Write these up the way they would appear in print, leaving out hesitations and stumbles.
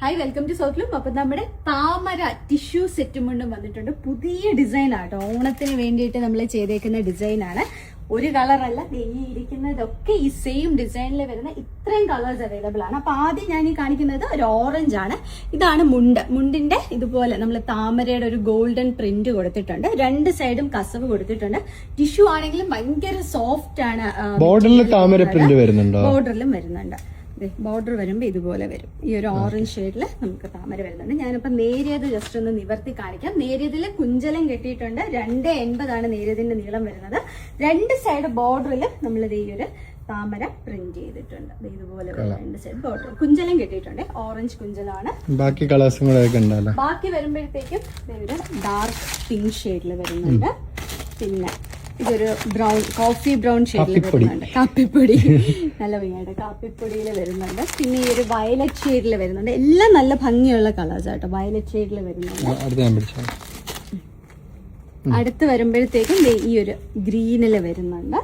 Hi, welcome to സൗത്ത്ലൂം. അപ്പൊ നമ്മുടെ താമര ടിഷ്യൂ സെറ്റും കൊണ്ടും വന്നിട്ടുണ്ട്. പുതിയ ഡിസൈൻ ആട്ടോ, ഓണത്തിന് വേണ്ടിയിട്ട് നമ്മൾ ചെയ്തേക്കുന്ന ഡിസൈൻ ആണ്. ഒരു കളറല്ല, ഈ ഇരിക്കുന്നതൊക്കെ ഈ സെയിം ഡിസൈനിൽ വരുന്ന ഇത്രയും കളേഴ്സ് അവൈലബിൾ ആണ്. അപ്പൊ ആദ്യം ഞാൻ ഈ കാണിക്കുന്നത് ഒരു ഓറഞ്ച് ആണ്. ഇതാണ് മുണ്ടിന്റെ ഇതുപോലെ നമ്മൾ താമരയുടെ ഒരു ഗോൾഡൻ പ്രിന്റ് കൊടുത്തിട്ടുണ്ട്. രണ്ട് സൈഡും കസവ് കൊടുത്തിട്ടുണ്ട്. ടിഷ്യൂ ആണെങ്കിലും ഭയങ്കര സോഫ്റ്റ് ആണ്. ബോർഡറിൽ താമര പ്രിന്റ് വരുന്നുണ്ടോ? ബോർഡറിലും വരുന്നുണ്ട്. ബോർഡർ വരുമ്പോൾ ഇതുപോലെ വരും. ഈ ഒരു ഓറഞ്ച് ഷെയ്ഡിൽ നമുക്ക് താമര വരുന്നുണ്ട്. ഞാനിപ്പോൾ നേരിയത് ജസ്റ്റ് ഒന്ന് നിവർത്തി കാണിക്കാം. നേരിയതിൽ കുഞ്ചലം കെട്ടിയിട്ടുണ്ട്. 2.80 നേരിയതിന്റെ നീളം വരുന്നത്. രണ്ട് സൈഡ് ബോർഡറിൽ നമ്മളിത് ഈ ഒരു താമര പ്രിന്റ് ചെയ്തിട്ടുണ്ട്. ഇതുപോലെ രണ്ട് സൈഡ് ബോർഡർ കുഞ്ചലം കെട്ടിയിട്ടുണ്ട്. ഓറഞ്ച് കുഞ്ചലാണ്. ബാക്കി കളേഴ്സും കൂടെ ഉണ്ടല്ലോ. ബാക്കി വരുമ്പോഴത്തേക്കും ഒരു ഡാർക്ക് പിങ്ക് ഷെയ്ഡിൽ വരുന്നുണ്ട്. പിന്നെ ഇതൊരു ബ്രൗൺ, കോഫി ബ്രൗൺ ഷെയ്ഡിൽ വരുന്നുണ്ട്. കാപ്പിപ്പൊടി നല്ല ഭംഗിയായിട്ട് കാപ്പിപ്പൊടിയിൽ വരുന്നുണ്ട്. പിന്നെ ഈ ഒരു വയലറ്റ് ഷെയ്ഡിൽ വരുന്നുണ്ട്. എല്ലാം നല്ല ഭംഗിയുള്ള കളേഴ്സ് ആട്ടോ. വയലറ്റ് ഷെയ്ഡിൽ വരുന്നുണ്ട്. അടുത്ത് വരുമ്പോഴത്തേക്കും ഈ ഒരു ഗ്രീനിൽ വരുന്നുണ്ട്.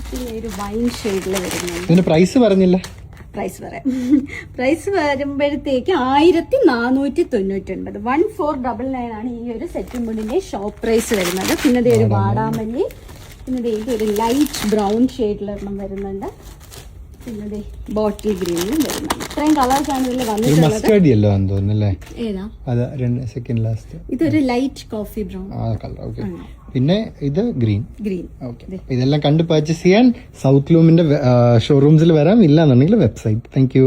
പിന്നെ ഒരു വൈൻ ഷെയ്ഡിൽ വരുന്നുണ്ട്. പ്രൈസ് പറഞ്ഞില്ല. പ്രൈസ് പറയാം. പ്രൈസ് വരുമ്പോഴത്തേക്ക് 1499. 1499 ആണ് ഈ ഒരു സെറ്റും മുണ്ടിന്റെ ഷോപ്പ് പ്രൈസ് വരുന്നത്. പിന്നെ ഒരു വാടാമല്ലി, പിന്നെ ഒരു ലൈറ്റ് ബ്രൗൺ ഷെയ്ഡിലൊരെണ്ണം വരുന്നുണ്ട്. പിന്നെ ബോട്ടിൽ ഗ്രീനിലും വരുന്നുണ്ട്. ഇത്രയും കളേഴ്സ് ആണ് ഇതിൽ വന്നിട്ടുള്ളത്. ഏതാ? ഇതൊരു ലൈറ്റ് കോഫി ബ്രൗൺ. പിന്നെ ഇത് ഗ്രീൻ. ഇതെല്ലാം കണ്ട് പർച്ചേസ് ചെയ്യാൻ സൗത്ത് ലൂമിന്റെ ഷോറൂംസിൽ വരാം. ഇല്ലാന്നുണ്ടെങ്കിൽ വെബ്സൈറ്റ്. Thank you.